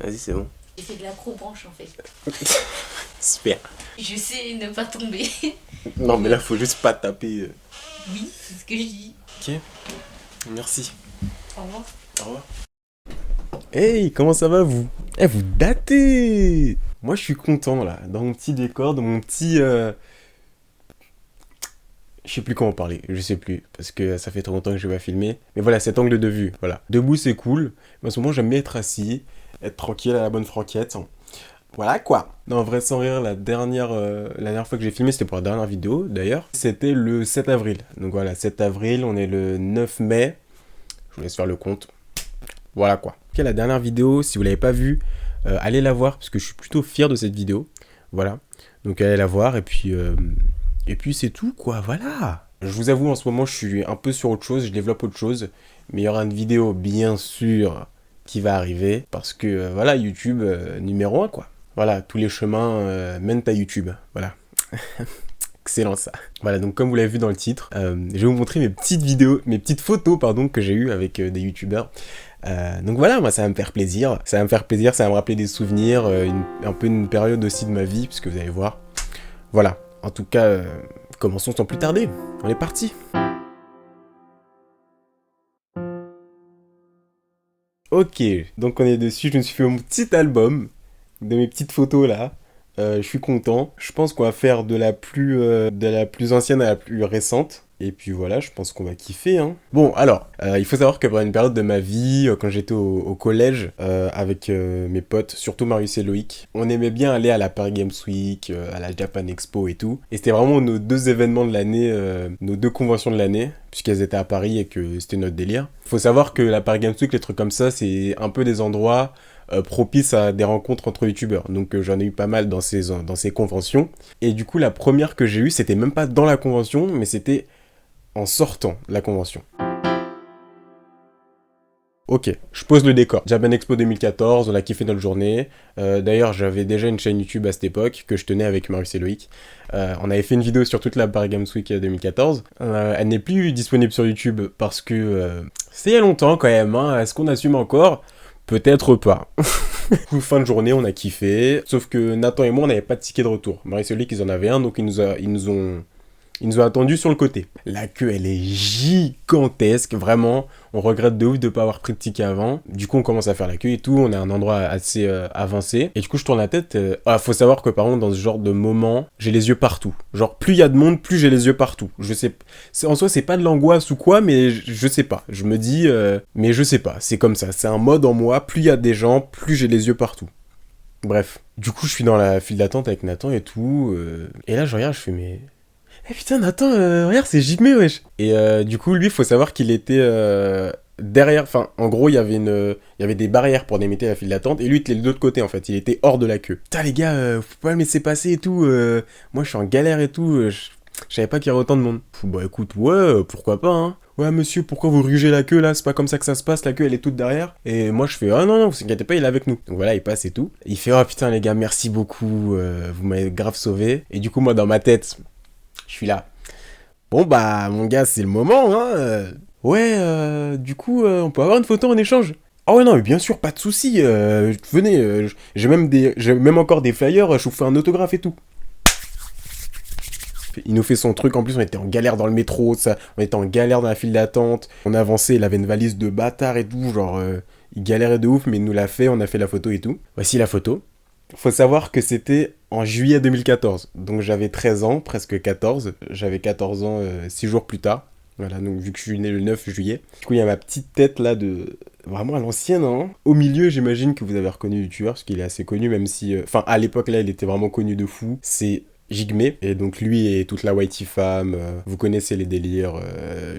Vas-y, c'est bon. J'ai fait de l'acrobranche en fait. Super. Je sais ne pas tomber. Non, mais là, faut juste pas taper. Oui, c'est ce que je dis. Ok. Merci. Au revoir. Au revoir. Hey, comment ça va, vous? Eh, vous datez! Moi, je suis content, là, dans mon petit décor, dans mon petit... Je sais plus comment parler, je sais plus, parce que ça fait trop longtemps que je vais pas filmer. Mais voilà, cet angle de vue, voilà. Debout, c'est cool, mais en ce moment, j'aime bien être assis, être tranquille à la bonne franquette. Voilà, quoi. Non, en vrai, sans rire, la dernière fois que j'ai filmé, c'était pour la dernière vidéo, d'ailleurs. C'était le 7 avril. Donc voilà, 7 avril, on est le 9 mai. Je vous laisse faire le compte. Voilà, quoi. Ok, la dernière vidéo, si vous l'avez pas vue, allez la voir, parce que je suis plutôt fier de cette vidéo. Voilà. Donc allez la voir, et puis c'est tout, quoi, voilà. Je vous avoue, en ce moment, je suis un peu sur autre chose, je développe autre chose. Mais il y aura une vidéo, bien sûr, qui va arriver. Parce que, voilà, YouTube, numéro 1, quoi. Voilà, tous les chemins mènent à YouTube. Voilà. Excellent, ça. Voilà, donc comme vous l'avez vu dans le titre, je vais vous montrer mes petites photos, pardon, que j'ai eues avec des YouTubeurs. Donc voilà, moi ça va me faire plaisir. Ça va me rappeler des souvenirs, un peu une période aussi de ma vie, puisque vous allez voir. Voilà. En tout cas, commençons sans plus tarder. On est parti. Ok, donc on est dessus. Je me suis fait mon petit album de mes petites photos là. Je suis content. Je pense qu'on va faire de la plus ancienne à la plus récente. Et puis voilà, je pense qu'on va kiffer, hein. Bon, alors, il faut savoir que pendant une période de ma vie, quand j'étais au collège, avec mes potes, surtout Marius et Loïc, on aimait bien aller à la Paris Games Week, à la Japan Expo et tout. Et c'était vraiment nos deux événements de l'année, nos deux conventions de l'année, puisqu'elles étaient à Paris et que c'était notre délire. Faut savoir que la Paris Games Week, les trucs comme ça, c'est un peu des endroits propices à des rencontres entre youtubeurs. Donc j'en ai eu pas mal dans ces conventions. Et du coup, la première que j'ai eue, c'était même pas dans la convention, mais c'était en sortant de la convention. Ok, je pose le décor. Japan Expo 2014, on a kiffé notre journée. D'ailleurs, j'avais déjà une chaîne YouTube à cette époque que je tenais avec Marius et Loïc. On avait fait une vidéo sur toute la Paris Games Week 2014. Elle n'est plus disponible sur YouTube parce que c'est il y a longtemps quand même. Hein. Est-ce qu'on assume encore? Peut-être pas. Fin de journée, on a kiffé. Sauf que Nathan et moi, on n'avait pas de ticket de retour. Marius et Loïc, ils en avaient un, donc ils nous ont attendus sur le côté. La queue, elle est gigantesque, vraiment. On regrette de ouf de pas avoir pris de ticket avant. Du coup, on commence à faire la queue et tout. On est à un endroit assez avancé. Et du coup, je tourne la tête. Faut savoir que par contre, dans ce genre de moment, j'ai les yeux partout. Genre, plus il y a de monde, plus j'ai les yeux partout. Je sais. En soi, c'est pas de l'angoisse ou quoi, mais je sais pas. Je me dis, mais je sais pas. C'est comme ça. C'est un mode en moi. Plus il y a des gens, plus j'ai les yeux partout. Bref. Du coup, je suis dans la file d'attente avec Nathan et tout. Et là, je regarde, je fais, mais. Eh putain, Nathan, regarde, c'est Jigme, wesh. Et du coup, lui, faut savoir qu'il était derrière. Enfin, en gros, il y avait des barrières pour délimiter la file d'attente. Et lui, il était de l'autre côté, en fait. Il était hors de la queue. Putain, les gars, faut pas me laisser passer et tout. Moi, je suis en galère et tout. Je savais pas qu'il y aurait autant de monde. Bah écoute, ouais, pourquoi pas, hein. Ouais, monsieur, pourquoi vous rugez la queue là? C'est pas comme ça que ça se passe, la queue elle est toute derrière. Et moi je fais, ah non, vous inquiétez pas, il est avec nous. Donc voilà, il passe et tout. Il fait, oh putain, les gars, merci beaucoup, vous m'avez grave sauvé. Et du coup, moi dans ma tête, je suis là. Bon bah, mon gars, c'est le moment, hein. Ouais, du coup, on peut avoir une photo en échange. Ah ouais, non, mais bien sûr, pas de souci. Venez, j'ai même encore des flyers, je vous fais un autographe et tout. Il nous fait son truc, en plus on était en galère dans le métro, ça, on était en galère dans la file d'attente, on avançait, il avait une valise de bâtard et tout, genre, il galérait de ouf, mais il nous l'a fait, on a fait la photo et tout. Voici la photo. Faut savoir que c'était en juillet 2014, donc j'avais 13 ans, presque 14, j'avais 14 ans 6 jours plus tard. Voilà, donc vu que je suis né le 9 juillet. Du coup, il y a ma petite tête là de... Vraiment à l'ancienne, hein. Au milieu, j'imagine que vous avez reconnu le youtubeur, parce qu'il est assez connu, même si... Enfin, à l'époque là, il était vraiment connu de fou. C'est Jigme, et donc lui et toute la Whitey Fam, vous connaissez les délires,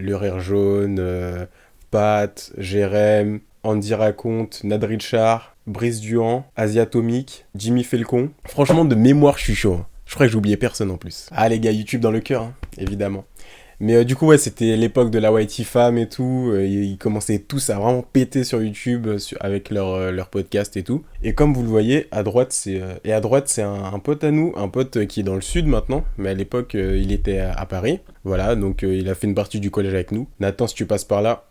le rire jaune, Pat, Jérém, Andy Raconte, Nad Richard, Brice Duhan, Asiatomique, Jimmy Felcon. Franchement, de mémoire, je suis chaud. Hein. Je crois que j'ai oublié personne en plus. Ah les gars, YouTube dans le cœur, hein, évidemment. Mais du coup, ouais, c'était l'époque de la Whitey Fam et tout. Ils commençaient tous à vraiment péter sur YouTube avec leur podcast et tout. Et comme vous le voyez, à droite, c'est un pote à nous, un pote qui est dans le sud maintenant. Mais à l'époque, il était à Paris. Voilà, donc il a fait une partie du collège avec nous. Nathan, si tu passes par là.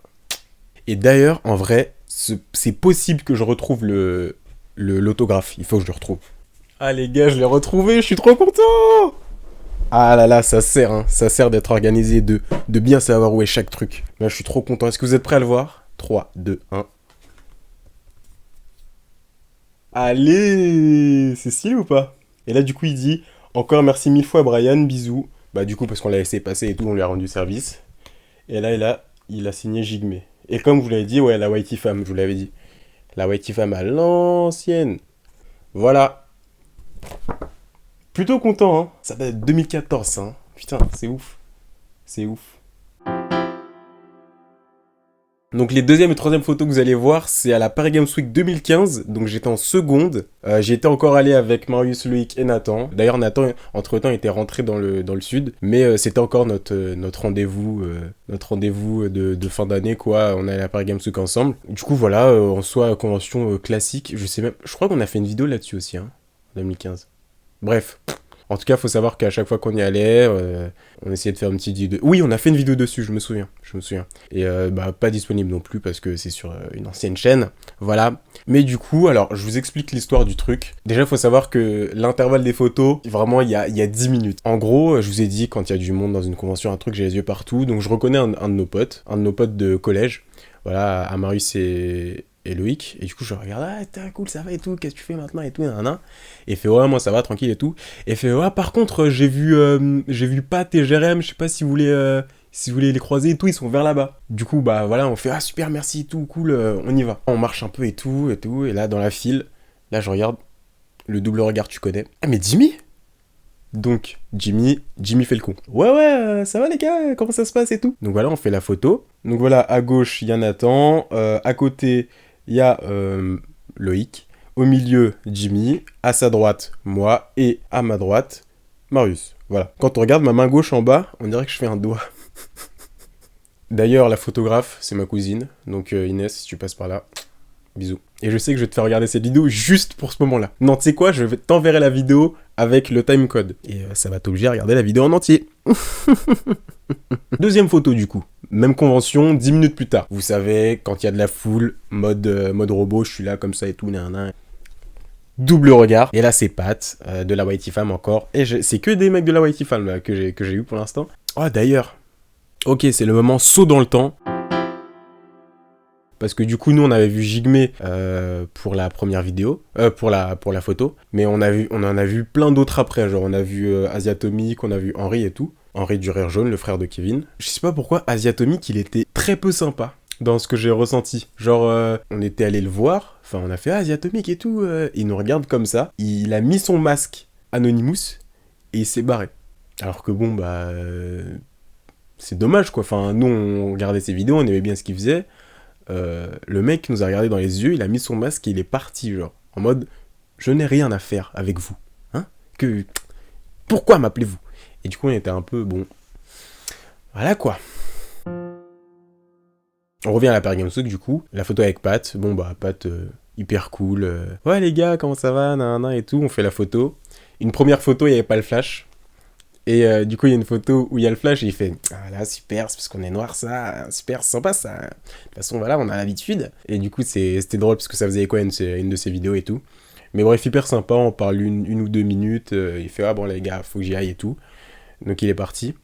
Et d'ailleurs, en vrai, c'est possible que je retrouve l'autographe. Il faut que je le retrouve. Ah les gars, je l'ai retrouvé, je suis trop content. Ah là là, ça sert, hein. Ça sert d'être organisé, de bien savoir où est chaque truc. Là, je suis trop content. Est-ce que vous êtes prêts à le voir? 3, 2, 1. Allez, c'est stylé ou pas? Et là, du coup, il dit encore merci mille fois, Brian, bisous. Bah, du coup, parce qu'on l'a laissé passer et tout, on lui a rendu service. Et là, il a signé Jigme. Et comme je vous l'avez dit, ouais, la Whitey Femme, je vous l'avais dit. La Whitey Femme à l'ancienne. Voilà. Plutôt content, hein. Ça date de 2014, ça, hein. Putain, c'est ouf. C'est ouf. Donc les deuxième et troisième photos que vous allez voir, c'est à la Paris Games Week 2015. Donc j'étais en seconde. J'étais encore allé avec Marius, Loïc et Nathan. D'ailleurs Nathan, entre-temps, était rentré dans le sud. Mais c'était encore notre rendez-vous de fin d'année, quoi. On est allé à la Paris Games Week ensemble. Du coup, voilà, en soi, convention classique. Je crois qu'on a fait une vidéo là-dessus aussi, hein, en 2015. Bref. En tout cas, faut savoir qu'à chaque fois qu'on y allait, on essayait de faire une petite vidéo. Oui, on a fait une vidéo dessus, je me souviens. Et bah, pas disponible non plus parce que c'est sur une ancienne chaîne. Voilà. Mais du coup, alors, je vous explique l'histoire du truc. Déjà, faut savoir que l'intervalle des photos, vraiment, il y a 10 minutes. En gros, je vous ai dit, quand il y a du monde dans une convention, un truc, j'ai les yeux partout. Donc, je reconnais un de nos potes, de collège. Voilà, à Marius et Loïc, et du coup je regarde, ah t'es cool, ça va et tout, qu'est-ce que tu fais maintenant et tout, nanana. Et il fait ouais, moi ça va, tranquille et tout. Et il fait ouais, par contre j'ai vu Pat et Jérém, je sais pas si vous voulez les croiser et tout, ils sont vers là-bas. Du coup bah voilà, on fait ah super, merci et tout, cool, on y va. On marche un peu et tout, et là dans la file, là je regarde, le double regard tu connais. Ah mais Jimmy. Donc Jimmy fait le con. Ouais, ça va les gars, comment ça se passe et tout. Donc voilà, on fait la photo. Donc voilà, à gauche il y a Nathan, à côté il y a Loïc, au milieu Jimmy, à sa droite moi, et à ma droite Marius. Voilà. Quand on regarde ma main gauche en bas, on dirait que je fais un doigt. D'ailleurs, la photographe, c'est ma cousine. Donc Inès, si tu passes par là, bisous. Et je sais que je vais te faire regarder cette vidéo juste pour ce moment-là. Non, tu sais quoi, je vais t'enverrer la vidéo avec le timecode. Et ça va t'obliger à regarder la vidéo en entier. Deuxième photo du coup. Même convention, 10 minutes plus tard. Vous savez, quand il y a de la foule, mode robot, je suis là comme ça et tout, nan. Double regard. Et là, c'est Pat, de la Whitey Femme encore. Et c'est que des mecs de la Whitey Femme là, que j'ai eu pour l'instant. Oh, d'ailleurs. Ok, c'est le moment saut dans le temps. Parce que du coup, nous, on avait vu Jigme pour la première vidéo, pour la photo. Mais on en a vu plein d'autres après. Genre, on a vu Asiatomic, on a vu Henri et tout. Henri du Rire Jaune, le frère de Kevin. Je sais pas pourquoi, Asiatomic, il était très peu sympa dans ce que j'ai ressenti. Genre, on était allé le voir, enfin, on a fait Asiatomic et tout. Il nous regarde comme ça. Il a mis son masque Anonymous et il s'est barré. Alors que bon, bah... c'est dommage, quoi. Enfin, nous, on regardait ses vidéos, on aimait bien ce qu'il faisait. Le mec nous a regardé dans les yeux, il a mis son masque et il est parti, genre, en mode, je n'ai rien à faire avec vous, hein, pourquoi m'appelez-vous? Et du coup, on était un peu, bon, voilà quoi. On revient à la Paris Games Week, du coup, la photo avec Pat, bon bah, Pat, hyper cool, ouais les gars, comment ça va, nanana et tout, on fait la photo. Une première photo, il n'y avait pas le flash. Et du coup, il y a une photo où il y a le flash et il fait ah là, super, c'est parce qu'on est noir, ça, super, c'est sympa ça. De toute façon, voilà, on a l'habitude. Et du coup, c'était drôle parce que ça faisait écho à une de ses vidéos et tout. Mais bref, hyper sympa, on parle une ou deux minutes. Il fait ah bon, les gars, faut que j'y aille et tout. Donc il est parti.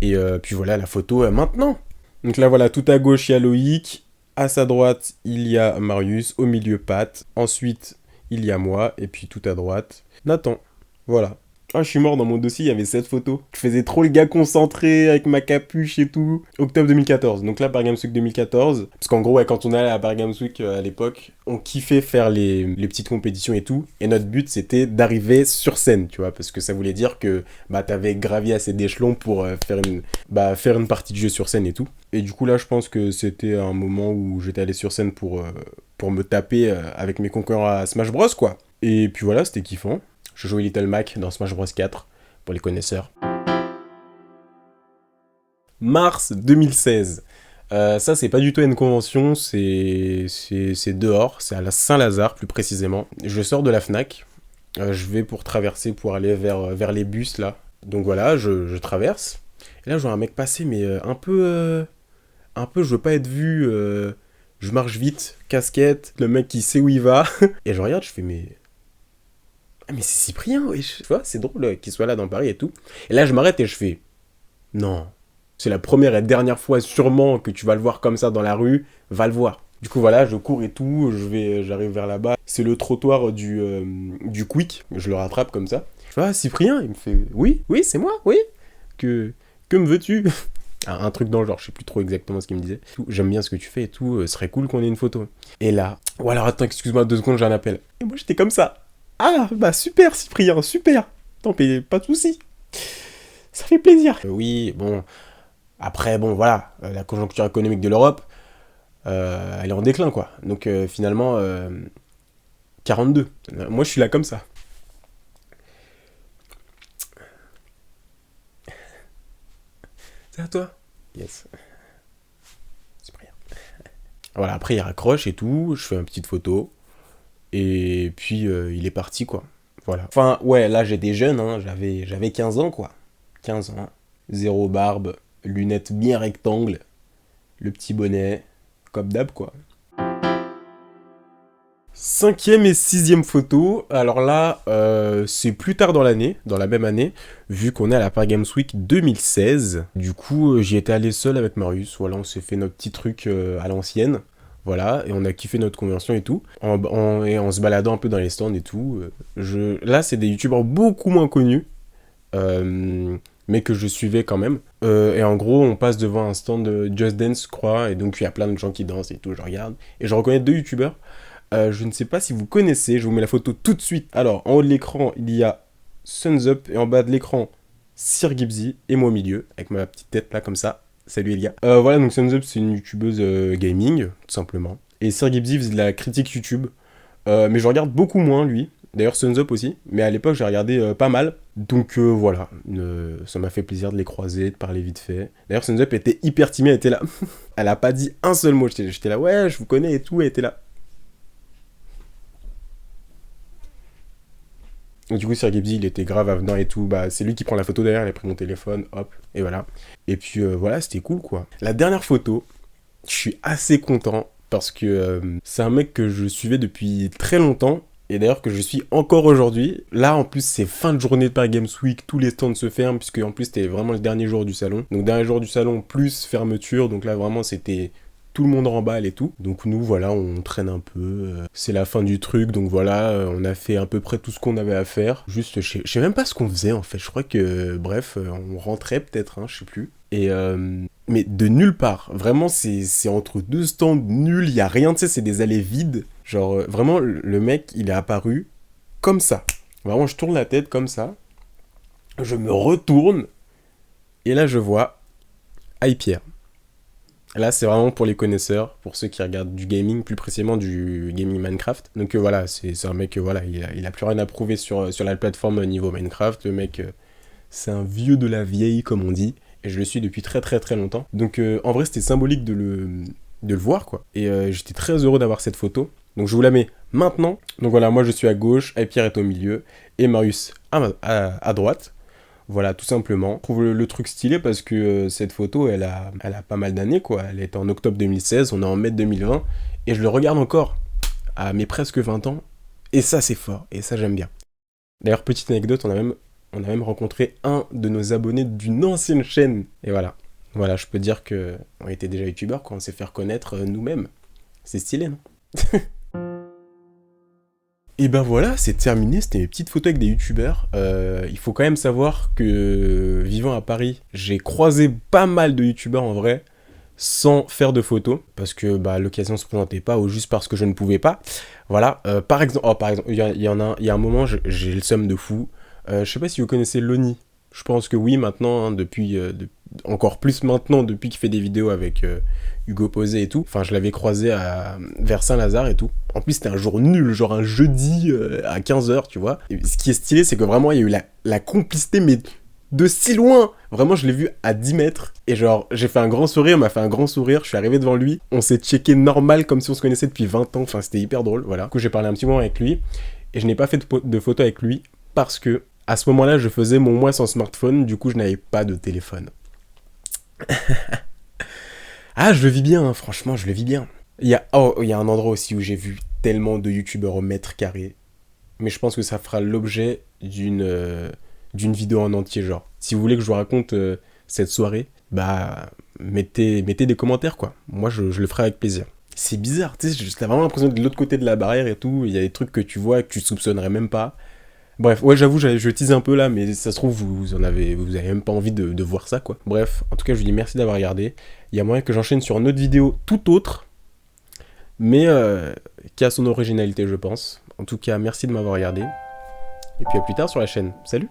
Et puis voilà, la photo maintenant. Donc là, voilà, tout à gauche, il y a Loïc. À sa droite, il y a Marius. Au milieu, Pat. Ensuite, il y a moi. Et puis tout à droite, Nathan. Voilà. Ah, je suis mort, dans mon dossier, il y avait cette photo. Je faisais trop le gars concentré avec ma capuche et tout. Octobre 2014. Donc là, Paris Games Week 2014. Parce qu'en gros, ouais, quand on allait à Paris Games Week à l'époque, on kiffait faire les petites compétitions et tout. Et notre but, c'était d'arriver sur scène, tu vois. Parce que ça voulait dire que bah, t'avais gravi assez d'échelons pour faire une partie de jeu sur scène et tout. Et du coup, là, je pense que c'était un moment où j'étais allé sur scène pour me taper avec mes concurrents à Smash Bros, quoi. Et puis voilà, c'était kiffant. Je jouais Little Mac dans Smash Bros 4, pour les connaisseurs. Mars 2016. Ça, c'est pas du tout une convention, c'est dehors, c'est à la Saint-Lazare, plus précisément. Je sors de la Fnac, je vais pour traverser, pour aller vers les bus, là. Donc voilà, je traverse. Et là, je vois un mec passer, mais un peu, je veux pas être vu... Je marche vite, casquette, le mec qui sait où il va. Et je regarde, je fais mais... Ah mais c'est Cyprien, wesh. Tu vois, c'est drôle qu'il soit là dans Paris et tout. Et là je m'arrête et je fais... Non. C'est la première et dernière fois sûrement que tu vas le voir comme ça dans la rue. Va le voir. Du coup voilà, je cours et tout, j'arrive vers là-bas. C'est le trottoir du Quick. Je le rattrape comme ça. Je fais, ah Cyprien? Il me fait, oui, c'est moi, oui. Que me veux-tu? Un truc dans le genre, je sais plus trop exactement ce qu'il me disait. J'aime bien ce que tu fais et tout, ce serait cool qu'on ait une photo. Et là, oh alors attends, excuse-moi 2 secondes, j'ai un appel. Et moi j'étais comme ça. Ah bah super Cyprien, super. Tant pis, pas de soucis. Ça fait plaisir. Oui, bon. Après, bon voilà, la conjoncture économique de l'Europe, elle est en déclin quoi. Donc finalement, 42. Moi je suis là comme ça. C'est à toi. Yes. Cyprien. Voilà, après il raccroche et tout, je fais une petite photo, et puis il est parti quoi. Voilà. Enfin, ouais, là j'étais jeune, hein, j'avais 15 ans quoi. 15 ans, zéro barbe, lunettes bien rectangles, le petit bonnet, comme d'hab quoi. 5e et 6e photo, alors là, c'est plus tard dans l'année, dans la même année, vu qu'on est à la Paris Games Week 2016. Du coup, j'y étais allé seul avec Marius, voilà, on s'est fait notre petit truc à l'ancienne, voilà, et on a kiffé notre conversion et tout, et en se baladant un peu dans les stands et tout. Là, c'est des youtubeurs beaucoup moins connus, mais que je suivais quand même. Et en gros, on passe devant un stand de Just Dance, je crois, et donc il y a plein de gens qui dansent et tout, je regarde, et je reconnais 2 youtubeurs. Je ne sais pas si vous connaissez, je vous mets la photo tout de suite. Alors, en haut de l'écran, il y a Suns Up, et en bas de l'écran, Sir Gibbsy, et moi au milieu, avec ma petite tête là, comme ça. Salut les gars. Voilà, donc Suns Up, c'est une youtubeuse gaming, tout simplement. Et Sir Gibbsy faisait de la critique YouTube. Mais je regarde beaucoup moins, lui. D'ailleurs, Suns Up aussi. Mais à l'époque, j'ai regardé pas mal. Donc voilà, ça m'a fait plaisir de les croiser, de parler vite fait. D'ailleurs, Suns Up était hyper timide, elle était là. Elle a pas dit un seul mot. J'étais là, ouais, je vous connais et tout, elle était là. Du coup, Sir Gibbsy, il était grave avenant et tout. Bah, c'est lui qui prend la photo derrière, il a pris mon téléphone, hop, et voilà. Et puis voilà, c'était cool quoi. La dernière photo, je suis assez content parce que c'est un mec que je suivais depuis très longtemps. Et d'ailleurs que je suis encore aujourd'hui. Là, en plus, c'est fin de journée de Paris Games Week, tous les stands se ferment, puisque en plus, c'était vraiment le dernier jour du salon. Donc, dernier jour du salon, plus fermeture. Donc là, vraiment, c'était... Tout le monde remballe et tout. Donc nous, voilà, on traîne un peu. C'est la fin du truc, donc voilà, on a fait à peu près tout ce qu'on avait à faire. Juste, je sais même pas ce qu'on faisait, en fait. Je crois que, bref, on rentrait peut-être, hein, je sais plus. Et mais de nulle part. Vraiment, c'est entre 2 stands nuls, il y a rien, tu sais, c'est des allées vides. Genre, vraiment, le mec, il est apparu comme ça. Vraiment, je tourne la tête comme ça. Je me retourne. Et là, je vois Pierre. Là, c'est vraiment pour les connaisseurs, pour ceux qui regardent du gaming, plus précisément du gaming Minecraft. Donc voilà, c'est un mec, voilà, il a plus rien à prouver sur la plateforme niveau Minecraft. Le mec, c'est un vieux de la vieille, comme on dit. Et je le suis depuis très très très longtemps. Donc en vrai, c'était symbolique de le voir, quoi. Et j'étais très heureux d'avoir cette photo. Donc je vous la mets maintenant. Donc voilà, moi je suis à gauche, Pierre est au milieu, et Marius à droite. Voilà, tout simplement. Je trouve le truc stylé parce que cette photo, elle a pas mal d'années, quoi. Elle est en octobre 2016, on est en mai 2020, et je le regarde encore à mes presque 20 ans, et ça, c'est fort, et ça, j'aime bien. D'ailleurs, petite anecdote, on a même rencontré un de nos abonnés d'une ancienne chaîne, et voilà. Voilà, je peux dire qu'on était déjà youtubeurs, quoi, on s'est fait reconnaître nous-mêmes. C'est stylé, non? Et ben voilà, c'est terminé, c'était mes petites photos avec des youtubeurs. Il faut quand même savoir que, vivant à Paris, j'ai croisé pas mal de youtubeurs en vrai, sans faire de photos, parce que bah, l'occasion se présentait pas, ou juste parce que je ne pouvais pas. Voilà, par exemple, il y a un moment, j'ai le seum de fou. Je sais pas si vous connaissez Loni. Je pense que oui, maintenant, hein, encore plus maintenant, depuis qu'il fait des vidéos avec Hugo Posé et tout. Enfin, je l'avais croisé vers Saint-Lazare et tout. En plus, c'était un jour nul, genre un jeudi à 15h, tu vois. Et ce qui est stylé, c'est que vraiment, il y a eu la complicité, mais de si loin. Vraiment, je l'ai vu à 10 mètres. Et genre, j'ai fait un grand sourire, il m'a fait un grand sourire. Je suis arrivé devant lui. On s'est checké normal, comme si on se connaissait depuis 20 ans. Enfin, c'était hyper drôle, voilà. Du coup, j'ai parlé un petit moment avec lui. Et je n'ai pas fait de photo avec lui parce que, à ce moment-là, je faisais mon mois sans smartphone. Du coup, je n'avais pas de téléphone. Ah, je le vis bien, hein, franchement, je le vis bien. Il y a un endroit aussi où j'ai vu tellement de youtubeurs au mètre carré. Mais je pense que ça fera l'objet d'une vidéo en entier, genre. Si vous voulez que je vous raconte cette soirée, bah, mettez des commentaires, quoi. Moi, je le ferai avec plaisir. C'est bizarre, tu sais, t'as vraiment l'impression d'être de l'autre côté de la barrière et tout. Il y a des trucs que tu vois et que tu soupçonnerais même pas. Bref, ouais, j'avoue, je tease un peu là, mais ça se trouve, vous avez même pas envie de voir ça, quoi. Bref, en tout cas, je vous dis merci d'avoir regardé. Il y a moyen que j'enchaîne sur une autre vidéo tout autre, mais qui a son originalité, je pense. En tout cas, merci de m'avoir regardé. Et puis à plus tard sur la chaîne. Salut!